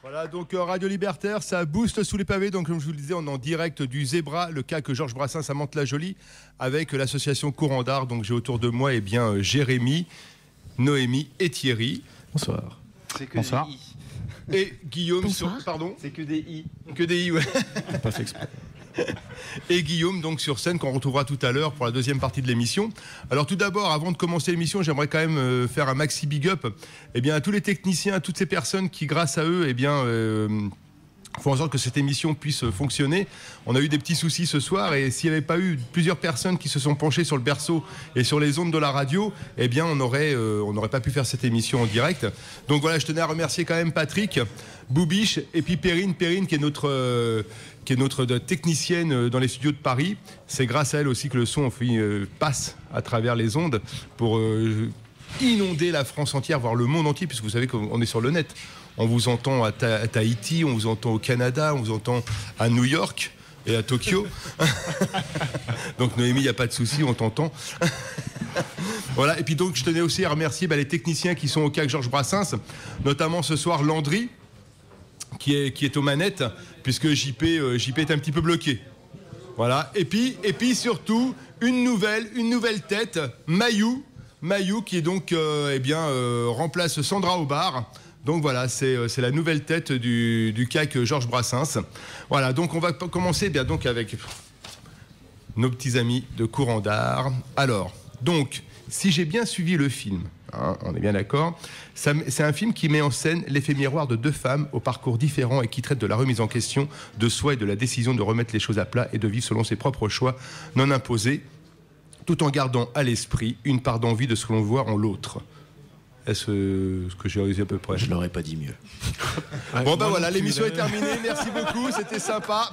Voilà, donc Radio Libertaire, ça booste sous les pavés. Donc, comme je vous le disais, on est en direct du Zébra, le CAC Georges Brassens à Mantes-la-Jolie, avec l'association Courant d'Art. Donc, j'ai autour de moi Jérémy, Noémie et Thierry. Bonsoir. C'est que Bonsoir. des I. Et Guillaume Bonsoir. Pardon. C'est que des I. Que des I, ouais. Pas fait exprès. Et Guillaume donc sur scène qu'on retrouvera tout à l'heure pour la deuxième partie de l'émission. Alors tout d'abord, avant de commencer l'émission, j'aimerais quand même faire un maxi big up à tous les techniciens, à toutes ces personnes qui grâce à eux font en sorte que cette émission puisse fonctionner. On a eu des petits soucis ce soir et s'il n'y avait pas eu plusieurs personnes qui se sont penchées sur le berceau et sur les ondes de la radio, on n'aurait pas pu faire cette émission en direct. Donc voilà, je tenais à remercier quand même Patrick, Boubiche et puis Perrine qui est notre technicienne dans les studios de Paris. C'est grâce à elle aussi que le son passe à travers les ondes pour inonder la France entière, voire le monde entier, puisque vous savez qu'on est sur le net. On vous entend à Tahiti, on vous entend au Canada, on vous entend à New York et à Tokyo. Donc Noémie, il n'y a pas de souci, on t'entend. Voilà, et puis donc je tenais aussi à remercier les techniciens qui sont au CAC Georges Brassens, notamment ce soir Landry, qui est aux manettes, puisque JP est un petit peu bloqué. Voilà, et puis surtout, une nouvelle tête, Mayou qui est donc remplace Sandra Aubard. Donc voilà, c'est la nouvelle tête du CAC Georges Brassens. Voilà, donc on va commencer donc avec nos petits amis de Courant d'Art. Alors, donc, si j'ai bien suivi le film, on est bien d'accord, c'est un film qui met en scène l'effet miroir de deux femmes au parcours différent et qui traite de la remise en question de soi et de la décision de remettre les choses à plat et de vivre selon ses propres choix non imposés, tout en gardant à l'esprit une part d'envie de ce que l'on voit en l'autre. Est-ce que j'ai réussi à peu près? Je l'aurais pas dit mieux. Bon voilà, l'émission est terminée, merci beaucoup, c'était sympa.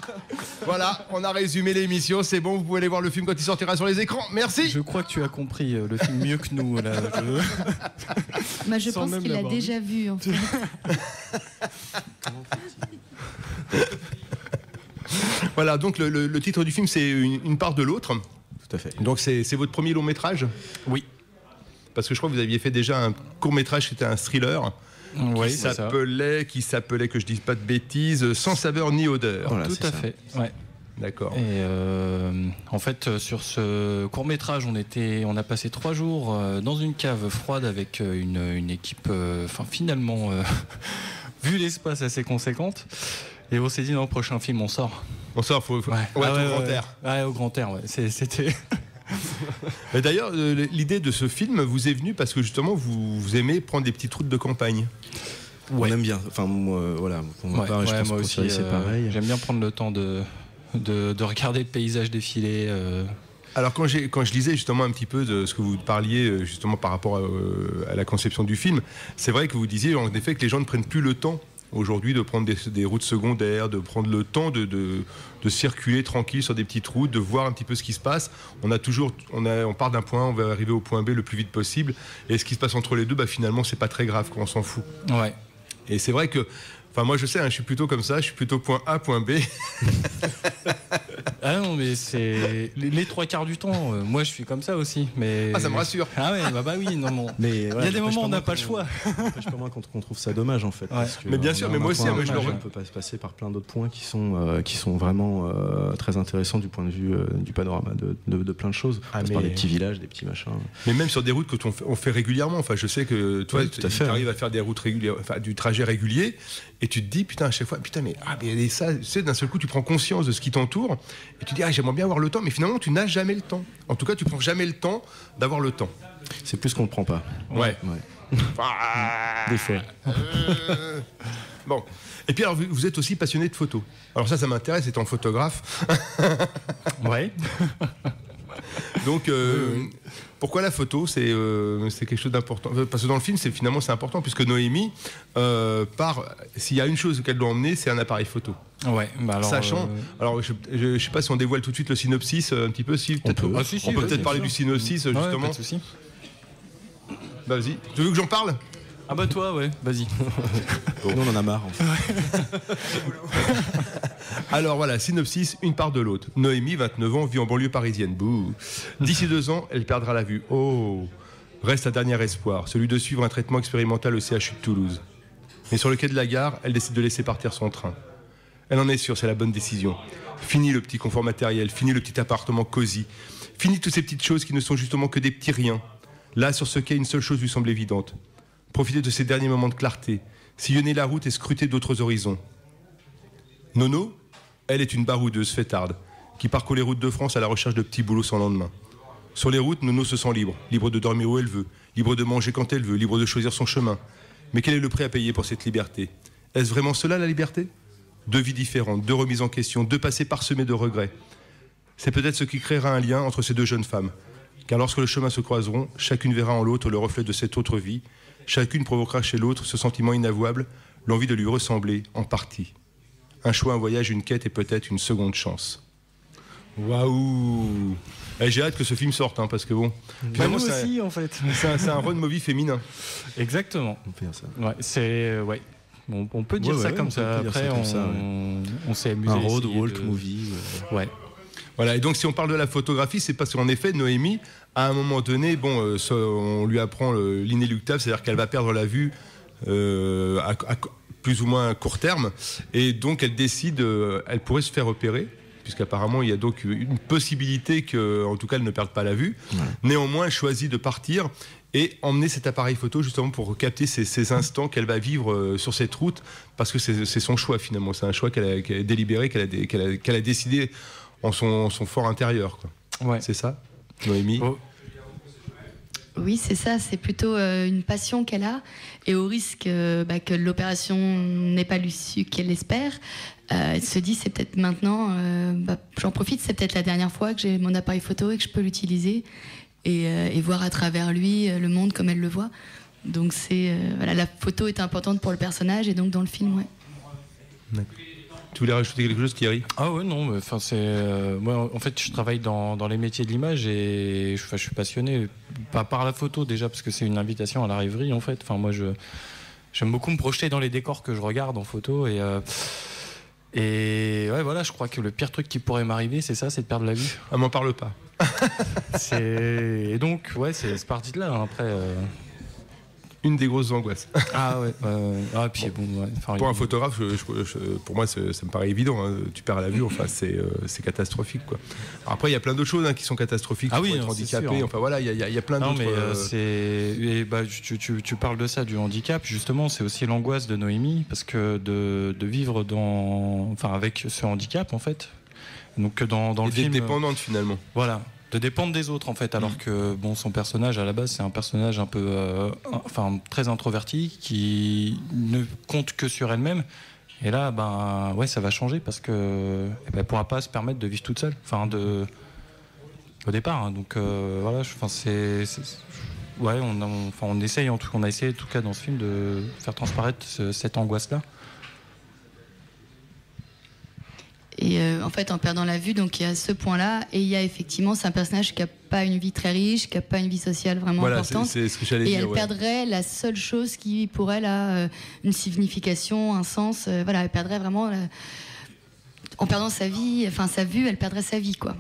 Voilà, on a résumé l'émission, c'est bon, vous pouvez aller voir le film quand il sortira sur les écrans, merci. Je crois que tu as compris le film mieux que nous. Là. Je pense qu'il l'a déjà vu, en fait. Voilà, donc le titre du film, c'est une part de l'autre. Tout à fait. Donc c'est votre premier long métrage? Oui. Parce que je crois que vous aviez fait déjà un court métrage qui était un thriller Oui, qui s'appelait, que je dise pas de bêtises, Sans saveur ni odeur. Voilà, tout à fait. Ouais. D'accord. Et en fait, sur ce court métrage, on a passé 3 jours dans une cave froide avec une équipe, finalement, vu l'espace assez conséquente. Et on s'est dit, dans le prochain film, on sort. On sort, au grand air. Ouais, au grand air, ouais. C'était. Mais d'ailleurs, l'idée de ce film vous est venue parce que justement, vous aimez prendre des petites routes de campagne. Ouais. On aime bien. Enfin, moi, voilà. Moi aussi, c'est pareil. J'aime bien prendre le temps de regarder le paysage défiler. Alors quand je lisais justement un petit peu de ce que vous parliez justement par rapport à la conception du film, c'est vrai que vous disiez en effet que les gens ne prennent plus le temps aujourd'hui de prendre des routes secondaires, de prendre le temps de circuler tranquille sur des petites routes, de voir un petit peu ce qui se passe. On part d'un point, on va arriver au point B le plus vite possible. Et ce qui se passe entre les deux, finalement, c'est pas très grave, on s'en fout. Ouais. Et c'est vrai que, moi je sais, je suis plutôt comme ça, je suis plutôt point A, point B. Ah non, mais c'est les 3/4 du temps. Moi, je suis comme ça aussi. Mais ça me rassure. Ah ouais, bah oui, non. Mais il y a des moments où on n'a pas le choix. N'empêche pas moi qu'on trouve ça dommage en fait. Ouais. Parce que, mais bien sûr, mais moi aussi, on peut pas se passer par plein d'autres points qui sont vraiment très intéressants du point de vue du panorama de plein de choses. On passe par des petits villages, des petits machins. Mais même sur des routes que on fait régulièrement. Enfin, je sais que toi, tu arrives à faire des routes régulières, du trajet régulier, et tu te dis putain à chaque fois, mais ça, tu sais, d'un seul coup, tu prends conscience de ce qui t'entoure, et tu dis j'aimerais bien avoir le temps, mais finalement, tu n'as jamais le temps. En tout cas, tu prends jamais le temps d'avoir le temps. C'est plus qu'on ne prend pas. Ouais. Des fois. Bon. Et puis alors, vous êtes aussi passionné de photos. Alors ça m'intéresse, étant photographe. Ouais. Donc, pourquoi la photo, c'est quelque chose d'important. Parce que dans le film, c'est important, puisque Noémie s'il y a une chose qu'elle doit emmener, c'est un appareil photo. Ouais. Alors, sachant, alors je sais pas si on dévoile tout de suite le synopsis un petit peu, si peut-être. On peut peut-être parler du synopsis justement. Ouais, pas de souci. Bah, vas-y. Tu veux que j'en parle? Ah bah toi, ouais, vas-y. Nous, on en a marre. En fait. Alors voilà, synopsis, une part de l'autre. Noémie, 29 ans, vit en banlieue parisienne. Bouh. D'ici 2 ans, elle perdra la vue. Oh. Reste un dernier espoir, celui de suivre un traitement expérimental au CHU de Toulouse. Mais sur le quai de la gare, elle décide de laisser partir son train. Elle en est sûre, c'est la bonne décision. Fini le petit confort matériel, fini le petit appartement cosy, fini toutes ces petites choses qui ne sont justement que des petits riens. Là, sur ce quai, une seule chose lui semble évidente. Profiter de ces derniers moments de clarté, sillonner la route et scruter d'autres horizons. Nono, elle est une baroudeuse fêtarde qui parcourt les routes de France à la recherche de petits boulots sans lendemain. Sur les routes, Nono se sent libre, libre de dormir où elle veut, libre de manger quand elle veut, libre de choisir son chemin. Mais quel est le prix à payer pour cette liberté? Est-ce vraiment cela la liberté? 2 vies différentes, 2 remises en question, 2 passés parsemés de regrets. C'est peut-être ce qui créera un lien entre ces 2 jeunes femmes. Car lorsque les chemins se croiseront, chacune verra en l'autre le reflet de cette autre vie. Chacune provoquera chez l'autre ce sentiment inavouable, l'envie de lui ressembler en partie. Un choix, un voyage, une quête et peut-être une seconde chance. Waouh! J'ai hâte que ce film sorte, parce que bon. Nous aussi, en fait. C'est un road movie féminin. Exactement. On peut dire ça. Ouais, c'est on peut dire ça comme ça. Après, on s'est amusé. Un road walk movie. Ouais. Voilà. Et donc, si on parle de la photographie, c'est parce qu'en effet, Noémie, à un moment donné, on lui apprend l'inéluctable, c'est-à-dire qu'elle va perdre la vue à plus ou moins à court terme, et donc elle décide, elle pourrait se faire opérer. Puisqu'apparemment il y a donc une possibilité qu'en tout cas elle ne perde pas la vue. Ouais. Néanmoins, elle choisit de partir et emmener cet appareil photo justement pour capter ces instants qu'elle va vivre sur cette route, parce que c'est son choix finalement. C'est un choix qu'elle a délibéré, qu'elle a décidé en son fort intérieur, quoi. Ouais. C'est ça, Noémie? Oh. Oui, c'est ça, c'est plutôt une passion qu'elle a, et au risque que l'opération n'ait pas l'issue qu'elle espère, elle se dit c'est peut-être maintenant, j'en profite, c'est peut-être la dernière fois que j'ai mon appareil photo et que je peux l'utiliser et voir à travers lui le monde comme elle le voit. Donc la photo est importante pour le personnage, et donc dans le film, ouais. D'accord. Tu voulais rajouter quelque chose, Thierry? Ah ouais, non, moi en fait je travaille dans les métiers de l'image, et je suis passionné par la photo déjà, parce que c'est une invitation à la rêverie en fait. Enfin, moi j'aime beaucoup me projeter dans les décors que je regarde en photo, et ouais, voilà, je crois que le pire truc qui pourrait m'arriver, c'est ça, c'est de perdre la vue. Ah, m'en parle pas. Et donc ouais, c'est parti de là, hein. Après une des grosses angoisses. Ah ouais. Puis bon, ouais, pour un photographe, pour moi, ça me paraît évident. Tu perds la vue, enfin, c'est catastrophique, quoi. Alors après, il y a plein d'autres choses qui sont catastrophiques. Ah oui, être handicapé. Enfin voilà, il y a plein d'autres. Tu parles de ça, du handicap. Justement, c'est aussi l'angoisse de Noémie, parce que de vivre avec ce handicap, en fait. Donc dans le film, dépendante finalement. Voilà. De dépendre des autres, en fait, alors que son personnage à la base, c'est un personnage un peu très introverti, qui ne compte que sur elle-même, et là ça va changer, parce que elle pourra pas se permettre de vivre toute seule, au départ, hein. Donc voilà, on essaye, on a essayé en tout cas dans ce film de faire transparaître cette angoisse là. Et en fait, en perdant la vue, donc il y a ce point-là, et il y a effectivement, c'est un personnage qui n'a pas une vie très riche, qui n'a pas une vie sociale vraiment importante. C'est ce que j'allais dire. Et elle perdrait la seule chose qui, pour elle, a une signification, un sens. Elle perdrait vraiment, en perdant sa vie, sa vue, elle perdrait sa vie, quoi.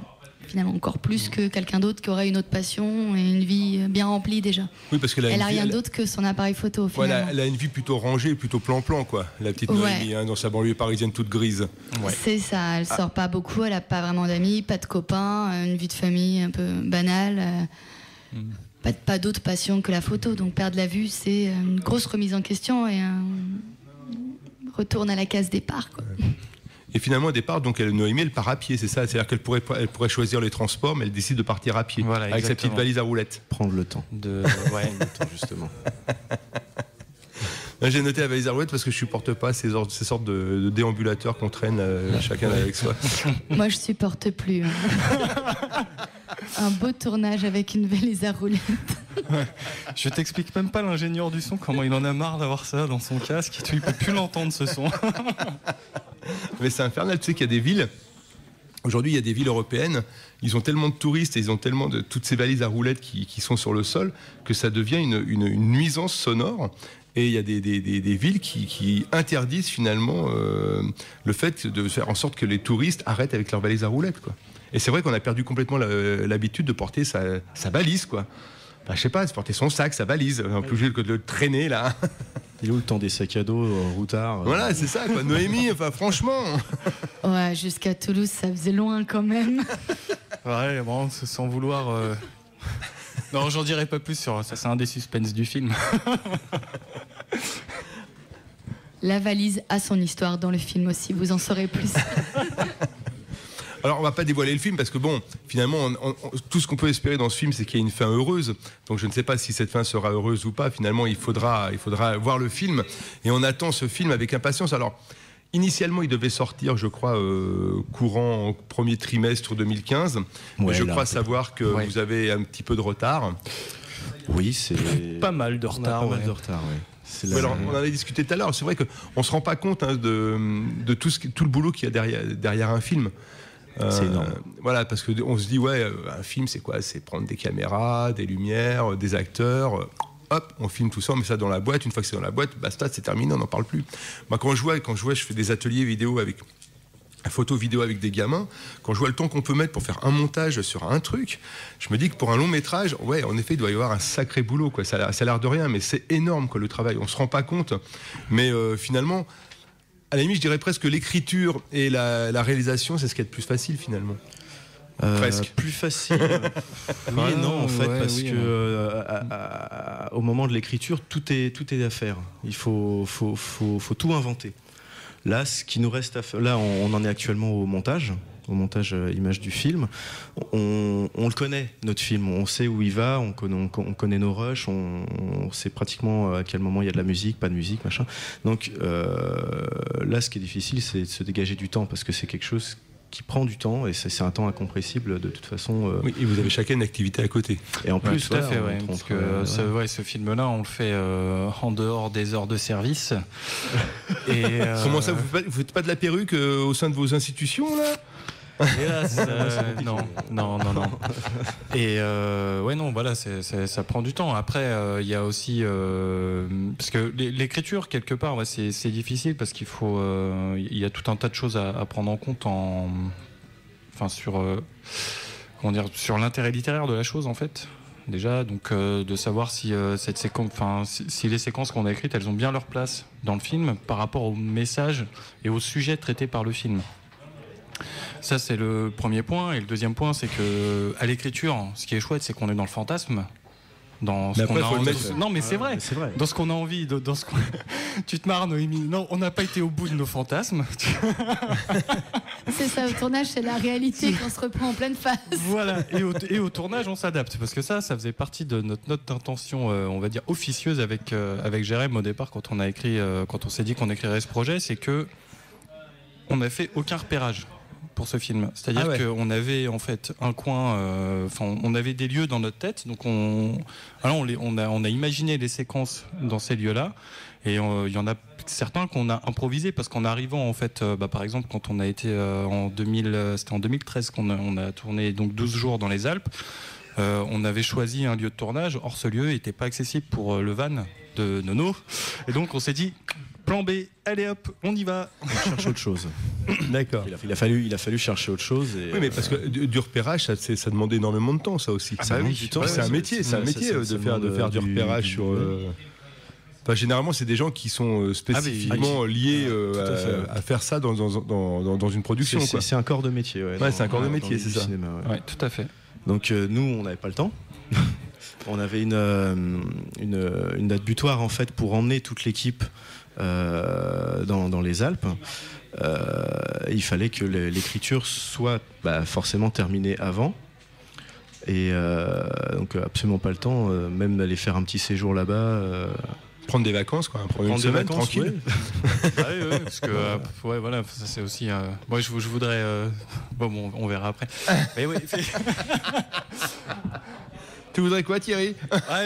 Finalement, encore plus que quelqu'un d'autre qui aurait une autre passion et une vie bien remplie déjà. Oui, parce que elle n'a rien d'autre que son appareil photo. Voilà, elle a une vie plutôt rangée, plutôt plan-plan, quoi. La petite Noémie, dans sa banlieue parisienne toute grise. Ouais. C'est ça, elle sort pas beaucoup, elle n'a pas vraiment d'amis, pas de copains, une vie de famille un peu banale. Pas d'autre passion que la photo. Donc perdre la vue, c'est une grosse remise en question et un retour à la case départ, quoi. Ouais. Et finalement, au départ, donc Noémie, elle part à pied, c'est ça. C'est-à-dire qu'elle pourrait choisir les transports, mais elle décide de partir à pied, voilà, avec sa petite valise à roulettes. Prendre le temps. Le temps, justement. J'ai noté la valise à roulettes parce que je supporte pas ces sortes de déambulateurs qu'on traîne chacun avec soi. Moi, je supporte plus. Un beau tournage avec une valise à roulettes. Ouais. Je t'explique même pas, l'ingénieur du son, comment il en a marre d'avoir ça dans son casque. Il peut plus l'entendre, ce son. Mais c'est infernal, tu sais qu'il y a des villes. Aujourd'hui, il y a des villes européennes, ils ont tellement de touristes et ils ont tellement de toutes ces valises à roulettes qui sont sur le sol que ça devient une nuisance sonore. Et il y a des villes qui interdisent finalement le fait de faire en sorte que les touristes arrêtent avec leurs valises à roulettes, quoi. Et c'est vrai qu'on a perdu complètement l'habitude de porter sa valise, quoi. je sais pas, se porter son sac, sa valise, on est plus obligé que de le traîner là. Il est où le temps des sacs à dos, routard Voilà, c'est ça, quoi. Noémie, enfin, franchement. Ouais, jusqu'à Toulouse, ça faisait loin quand même. Ouais, bon, sans vouloir. Non, j'en dirai pas plus sur ça, c'est un des suspens du film. La valise a son histoire dans le film aussi, vous en saurez plus. Alors, on va pas dévoiler le film parce que bon, finalement, tout ce qu'on peut espérer dans ce film, c'est qu'il y ait une fin heureuse. Donc, je ne sais pas si cette fin sera heureuse ou pas. Finalement, il faudra voir le film et on attend ce film avec impatience. Alors, initialement, il devait sortir, je crois, courant premier trimestre 2015. Mais je crois savoir que vous avez un petit peu de retard. Oui, c'est pas mal de retard. Pas mal de retard, oui. Alors, on en avait discuté tout à l'heure. C'est vrai qu'on se rend pas compte de tout le boulot qu'il y a derrière un film. C'est énorme. Voilà, parce qu'on se dit, un film, c'est quoi? C'est prendre des caméras, des lumières, des acteurs. Hop, on filme tout ça, on met ça dans la boîte. Une fois que c'est dans la boîte, basta, c'est terminé, on n'en parle plus. Moi, quand je vois, je fais des ateliers vidéo photo vidéo avec des gamins, quand je vois le temps qu'on peut mettre pour faire un montage sur un truc, je me dis que pour un long métrage, en effet, il doit y avoir un sacré boulot, quoi. Ça a l'air de rien, mais c'est énorme, quoi, le travail. On se rend pas compte, mais finalement, à la limite, je dirais presque que l'écriture et la réalisation, c'est ce qui est le plus facile, finalement. Presque. Plus facile. Oui et non, en fait, parce que au moment de l'écriture, tout est à faire. Il faut tout inventer. Là, ce qui nous reste à faire, là, on en est actuellement au montage image du film. On le connaît, notre film. On sait où il va, on connaît nos rushs, on sait pratiquement à quel moment il y a de la musique, pas de musique, machin. Donc là, ce qui est difficile, c'est de se dégager du temps, parce que c'est quelque chose qui prend du temps et c'est un temps incompressible de toute façon. Oui, et vous avez chacun une activité à côté. Et en plus, tout à fait, parce que ce film-là, on le fait en dehors des heures de service. Et, comment ça, vous faites pas de la perruque au sein de vos institutions là? Hélas, non. Et voilà, ça prend du temps. Après, il y a aussi parce que l'écriture quelque part, c'est difficile parce qu'il faut, il y a tout un tas de choses à prendre en compte sur l'intérêt littéraire de la chose en fait. Déjà, donc de savoir si cette séquence, si les séquences qu'on a écrites, elles ont bien leur place dans le film par rapport au message et au sujet traité par le film. Ça, c'est le premier point. Et le deuxième point, c'est que à l'écriture, ce qui est chouette, c'est qu'on est dans le fantasme. Dans ce qu'on a envie. Non, mais c'est vrai. Dans ce qu'on a envie, dans ce qu'on... Tu te marres, Noémie. Non, on n'a pas été au bout de nos fantasmes. C'est ça, au tournage, c'est la réalité qu'on se reprend en pleine face. Voilà. Et au tournage, on s'adapte. Parce que ça faisait partie de notre note d'intention, on va dire, officieuse avec Jérém au départ, quand on s'est dit qu'on écrirait ce projet, c'est que on n'a fait aucun repérage pour ce film. C'est-à-dire qu'on avait en fait un coin, on avait des lieux dans notre tête, donc on a imaginé les séquences dans ces lieux-là, et il y en a certains qu'on a improvisés parce qu'en arrivant en fait, par exemple quand on a été c'était en 2013 qu'on a tourné donc 12 jours dans les Alpes. On avait choisi un lieu de tournage, or ce lieu n'était pas accessible pour le van de Nono, et donc on s'est dit plan B, allez hop, on y va. On cherche autre chose. D'accord. Il a fallu chercher autre chose. Et oui, mais parce que du repérage, ça demande énormément de temps, ça aussi. Du temps. C'est un métier, de faire du repérage sur. Généralement, c'est des gens qui sont spécifiquement liés à faire ça dans une production. C'est un corps de métier. C'est un corps de métier, c'est ça. Cinéma, ouais, tout à fait. Donc nous, on n'avait pas le temps. On avait une date butoir en fait pour emmener toute l'équipe dans les Alpes. Il fallait que l'écriture soit forcément terminée avant. Et donc absolument pas le temps, même d'aller faire un petit séjour là-bas. Prendre des vacances, quoi. Prendre une semaine tranquille. Oui, parce que voilà, ça c'est aussi. Moi, je voudrais. On verra après. Mais oui. Tu voudrais quoi, Thierry?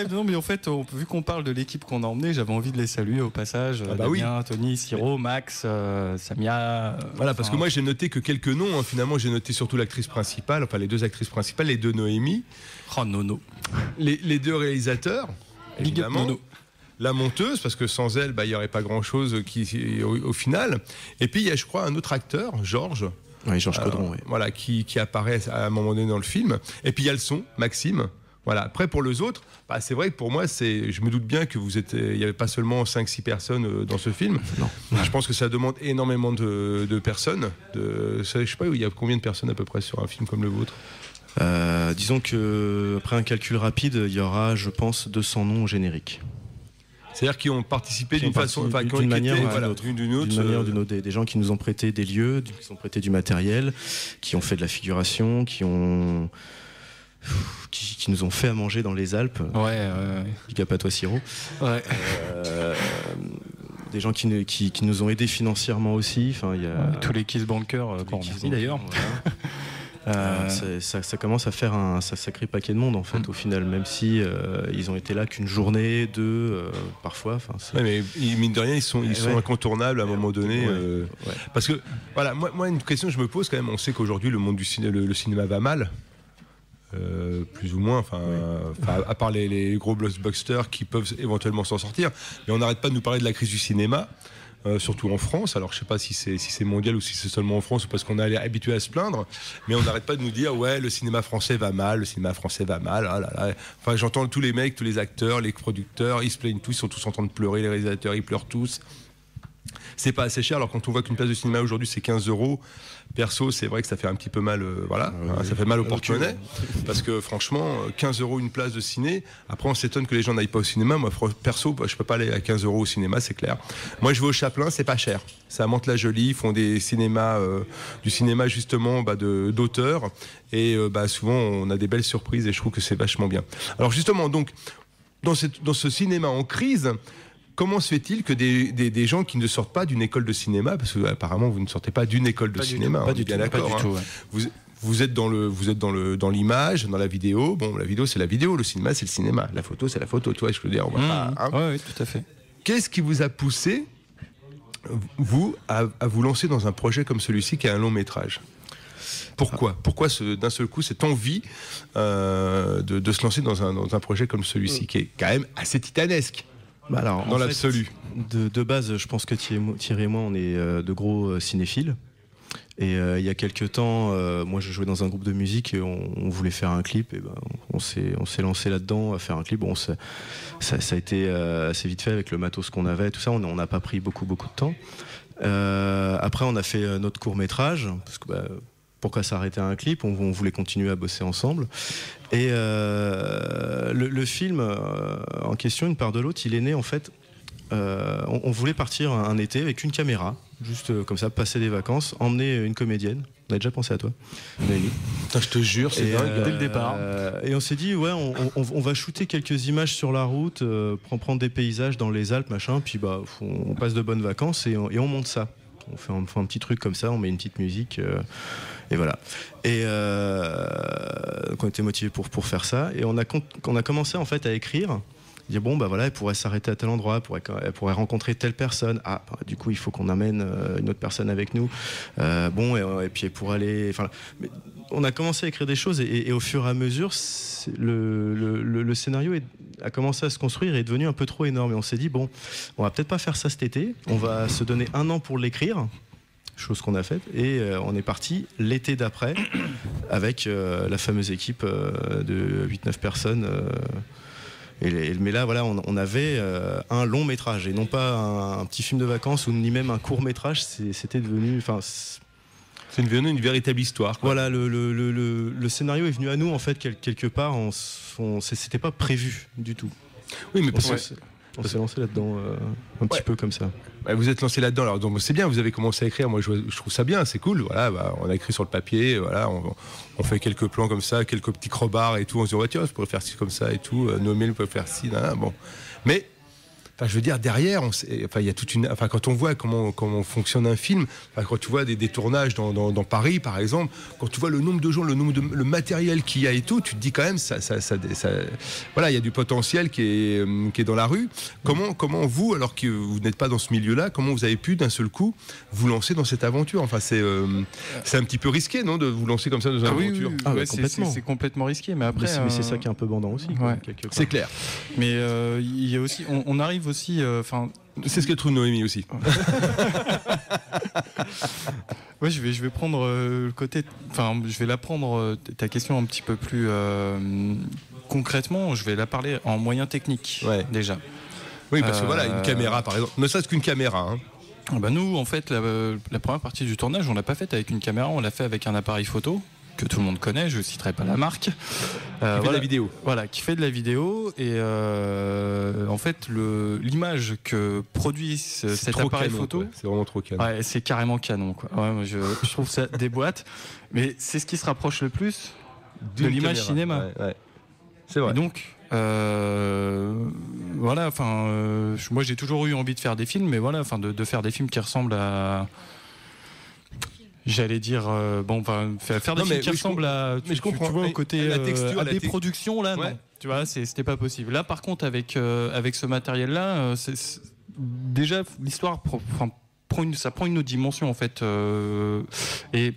Non, mais en fait, vu qu'on parle de l'équipe qu'on a emmenée, j'avais envie de les saluer au passage. Damien, Tony, Siro, Max, Samia. Voilà, parce que moi j'ai noté que quelques noms. Finalement, j'ai noté surtout l'actrice principale, enfin les deux actrices principales, les deux Noémie. Oh, Nono. Les deux réalisateurs, évidemment. Nono. La monteuse, parce que sans elle, il n'y aurait pas grand-chose au final. Et puis, il y a, je crois, un autre acteur, Georges. Oui, Georges Caudron, oui. Voilà, qui apparaît à un moment donné dans le film. Et puis, il y a le son, Maxime. Voilà. Après, pour les autres, c'est vrai que pour moi, je me doute bien que il n'y avait pas seulement 5-6 personnes dans ce film. Non. Je pense que ça demande énormément de personnes. Je sais pas, il y a combien de personnes à peu près sur un film comme le vôtre? Disons qu'après un calcul rapide, il y aura, je pense, 200 noms au générique. C'est-à-dire qui ont participé d'une manière ou d'une autre. Des gens qui nous ont prêté des lieux, qui nous ont prêté du matériel, qui ont fait de la figuration, qui nous ont fait à manger dans les Alpes. Ouais. Big up à toi, Siro. Ouais. Des gens qui nous ont aidés financièrement aussi. Enfin, il y a tous les Kiss Bankers qu'on remercie d'ailleurs. Ça commence à faire un sacré paquet de monde en fait au final, même si ils ont été là qu'une journée, deux parfois. Mais mine de rien, ils sont incontournables à un moment donné. Parce que voilà, moi une question que je me pose quand même, on sait qu'aujourd'hui le monde du le cinéma va mal. Plus ou moins, à part les gros blockbusters qui peuvent éventuellement s'en sortir, mais on n'arrête pas de nous parler de la crise du cinéma, surtout en France. Alors je sais pas si c'est mondial ou si c'est seulement en France ou parce qu'on est habitué à se plaindre, mais on n'arrête pas de nous dire le cinéma français va mal, ah là là. Enfin, j'entends tous les mecs, tous les acteurs, les producteurs, ils se plaignent tous, ils sont tous en train de pleurer, les réalisateurs ils pleurent tous. C'est pas assez cher, alors quand on voit qu'une place de cinéma aujourd'hui c'est 15 €, perso c'est vrai que ça fait un petit peu mal, ça fait mal au porte-monnaie, parce que franchement 15 € une place de ciné, après on s'étonne que les gens n'aillent pas au cinéma. Moi perso je peux pas aller à 15 € au cinéma, c'est clair. Moi je vais au Chaplin, c'est pas cher, c'est à Mantes-la-Jolie, ils font des cinémas, du cinéma justement d'auteur, et souvent on a des belles surprises et je trouve que c'est vachement bien. Alors justement, donc dans ce cinéma en crise, comment se fait-il que des gens qui ne sortent pas d'une école de cinéma, parce que apparemment vous ne sortez pas d'une école de cinéma, pas du tout, ouais. Vous êtes dans l'image, dans la vidéo. Bon, la vidéo c'est la vidéo, le cinéma c'est le cinéma, la photo c'est la photo. Tu vois, je veux dire, on va pas. Oui, tout à fait. Qu'est-ce qui vous a poussé vous à vous lancer dans un projet comme celui-ci qui est un long métrage? Pourquoi d'un seul coup cette envie de se lancer dans un projet comme celui-ci qui est quand même assez titanesque? Alors, dans l'absolu. De base, je pense que Thierry et moi, on est de gros cinéphiles. Et il y a quelques temps, moi je jouais dans un groupe de musique et on voulait faire un clip. Et on s'est lancé là-dedans à faire un clip. Bon, ça a été assez vite fait avec le matos qu'on avait, tout ça. On n'a pas pris beaucoup de temps. Après, on a fait notre court-métrage, parce que pourquoi s'arrêter à un clip, on voulait continuer à bosser ensemble. Et le film en question, Une part de l'autre, il est né en fait, on voulait partir un été avec une caméra, juste comme ça, passer des vacances, emmener une comédienne. On a déjà pensé à toi, Noémie. Je te jure, c'est dingue. Dès le départ. Et on s'est dit, on va shooter quelques images sur la route, prendre des paysages dans les Alpes, machin, puis on passe de bonnes vacances et on monte ça. On fait un petit truc comme ça, on met une petite musique, et voilà. Et donc on était motivés pour faire ça, et on a commencé en fait à écrire. Dire elle pourrait s'arrêter à tel endroit, elle pourrait rencontrer telle personne. Du coup il faut qu'on amène une autre personne avec nous. Et puis pour aller. On a commencé à écrire des choses et au fur et à mesure, le scénario a commencé à se construire et est devenu un peu trop énorme. Et on s'est dit on va peut-être pas faire ça cet été. On va se donner 1 an pour l'écrire. Chose qu'on a faite, et on est parti l'été d'après avec la fameuse équipe de 8-9 personnes. Mais là, voilà, on avait un long métrage et non pas un petit film de vacances ou ni même un court métrage. C'était devenu, c'est devenu une véritable histoire, quoi. Voilà, le scénario est venu à nous en fait quelque part. C'était pas prévu du tout. Oui, mais on s'est lancé là-dedans un petit peu comme ça. Vous êtes lancé là-dedans, alors donc c'est bien, vous avez commencé à écrire. Moi je trouve ça bien, c'est cool. Voilà, on a écrit sur le papier, voilà, on fait quelques plans comme ça, quelques petits crobards et tout. On se dit tiens, je pourrais faire ci comme ça et tout. Noémie peut faire ci, bon. Mais je veux dire, derrière, il y a toute une. Quand on voit comment fonctionne un film, quand tu vois des tournages dans Paris, par exemple, quand tu vois le nombre de gens, le matériel qu'il y a et tout, tu te dis quand même, voilà, il y a du potentiel qui est dans la rue. Comment vous, alors que vous n'êtes pas dans ce milieu-là, comment vous avez pu d'un seul coup vous lancer dans cette aventure? C'est un petit peu risqué, non, de vous lancer comme ça dans une aventure? Complètement. C'est complètement risqué, mais après. Mais c'est ça qui est un peu bandant aussi. Ouais. C'est clair. Mais il y a aussi, on arrive aussi, c'est ce que trouve Noémie aussi. Ouais, je vais prendre le côté, je vais la prendre ta question un petit peu plus concrètement, je vais la parler en moyens techniques déjà. Oui, parce que voilà, une caméra par exemple, ne serait-ce qu'une caméra. Bah nous, en fait, la première partie du tournage, on l'a pas faite avec une caméra, on l'a fait avec un appareil photo que tout le monde connaît, je citerai pas la marque. Qui fait de la vidéo. Voilà, qui fait de la vidéo. Et en fait, l'image que produit cet appareil photo, c'est vraiment trop canon. Ouais, c'est carrément canon, quoi. Ouais, moi, je trouve ça des boîtes, mais c'est ce qui se rapproche le plus de l'image cinéma. Ouais. C'est vrai. Et donc, voilà, enfin, moi j'ai toujours eu envie de faire des films, mais voilà, enfin, de faire des films qui ressemblent à. J'allais dire, faire des films qui ressemblent à. Mais je comprends. Tu vois, au côté la texture, des productions, là, non. Tu vois, c'était pas possible. Là, par contre, avec ce matériel-là, déjà, l'histoire ça prend une autre dimension, en fait. Et.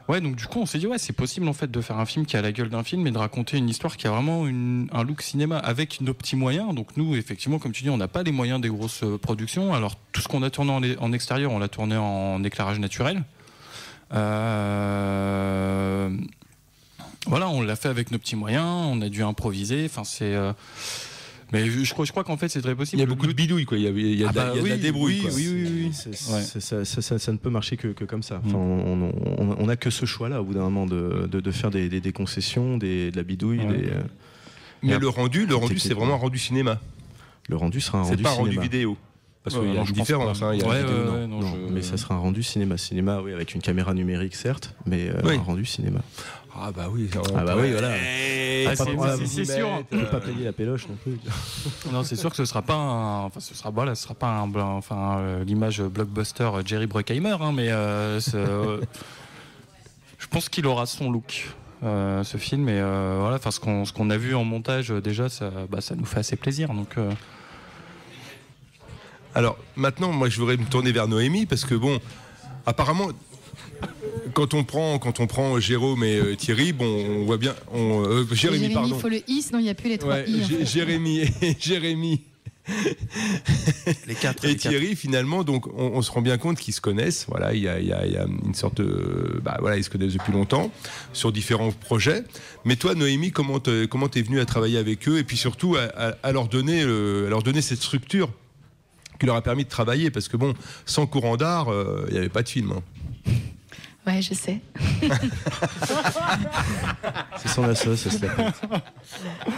Ouais, donc du coup, on s'est dit, c'est possible en fait de faire un film qui a la gueule d'un film et de raconter une histoire qui a vraiment un look cinéma avec nos petits moyens. Donc nous, effectivement, comme tu dis, on n'a pas les moyens des grosses productions. Alors tout ce qu'on a tourné en extérieur, on l'a tourné en éclairage naturel. Voilà, on l'a fait avec nos petits moyens, on a dû improviser. Enfin, mais je crois qu'en fait c'est très possible. Il y a beaucoup de bidouilles, quoi. Il y a de la débrouille. Oui. Ça ne peut marcher que comme ça. Enfin, on n'a que ce choix-là au bout d'un moment de faire des concessions, de la bidouille. Mais le rendu, c'est vraiment un rendu cinéma. Le rendu sera un rendu cinéma. C'est pas un rendu vidéo. Parce qu'il y a une différence. Mais ça sera un rendu cinéma. Cinéma, oui, avec une caméra numérique, certes, mais un rendu cinéma. Ah bah oui. Voilà. C'est sûr. On ne peut pas payer la péloche non plus. Non, c'est sûr que ce sera pas l'image blockbuster Jerry Bruckheimer, mais je pense qu'il aura son look. Ce film, et voilà, ce qu'on a vu en montage déjà, ça nous fait assez plaisir. Donc. Alors maintenant, moi, je voudrais me tourner vers Noémie parce que bon, apparemment. Quand on prend Jérôme et Thierry, on voit bien. Jérémy, pardon. Il faut le I, sinon il n'y a plus les trois I. Jérémy les quatre. Et Thierry, finalement, donc on se rend bien compte qu'ils se connaissent. Voilà, il y a une sorte de, ils se connaissent depuis longtemps sur différents projets. Mais toi, Noémie, comment t'es venue à travailler avec eux et puis surtout à leur donner cette structure qui leur a permis de travailler, parce que bon, sans courant d'art, il n'y avait pas de film. Ouais, je sais. C'est son assaut, ça se la pète.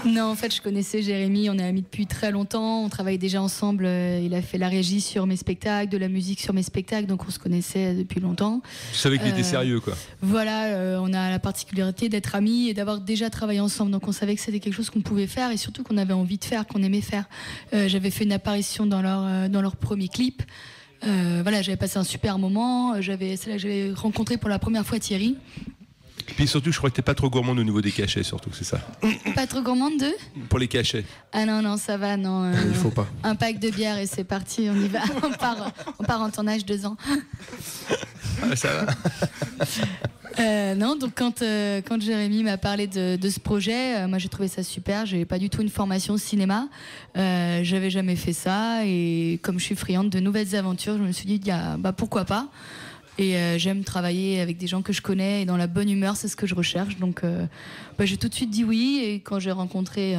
Non, en fait, je connaissais Jérémy, on est amis depuis très longtemps, on travaille déjà ensemble, il a fait la régie sur mes spectacles, de la musique sur mes spectacles, donc on se connaissait depuis longtemps. Tu savais qu'il était sérieux, quoi. Voilà, on a la particularité d'être amis et d'avoir déjà travaillé ensemble, donc on savait que c'était quelque chose qu'on pouvait faire et surtout qu'on avait envie de faire, qu'on aimait faire. J'avais fait une apparition dans leur premier clip. Voilà, j'avais passé un super moment. C'est là que j'avais rencontré pour la première fois Thierry. Puis surtout, je crois que t'es pas trop gourmande au niveau des cachets, surtout, c'est ça. Pas trop gourmande pour les cachets. Ah non, ça va, non. Il faut pas. Un pack de bière et c'est parti, on y va. On part en tournage 2 ans. Ça va. Non, donc quand Jérémy m'a parlé de ce projet, moi j'ai trouvé ça super. J'avais pas du tout une formation cinéma, j'avais jamais fait ça et comme je suis friande de nouvelles aventures, je me suis dit pourquoi pas. Et j'aime travailler avec des gens que je connais et dans la bonne humeur, c'est ce que je recherche. Donc j'ai tout de suite dit oui. Et quand j'ai rencontré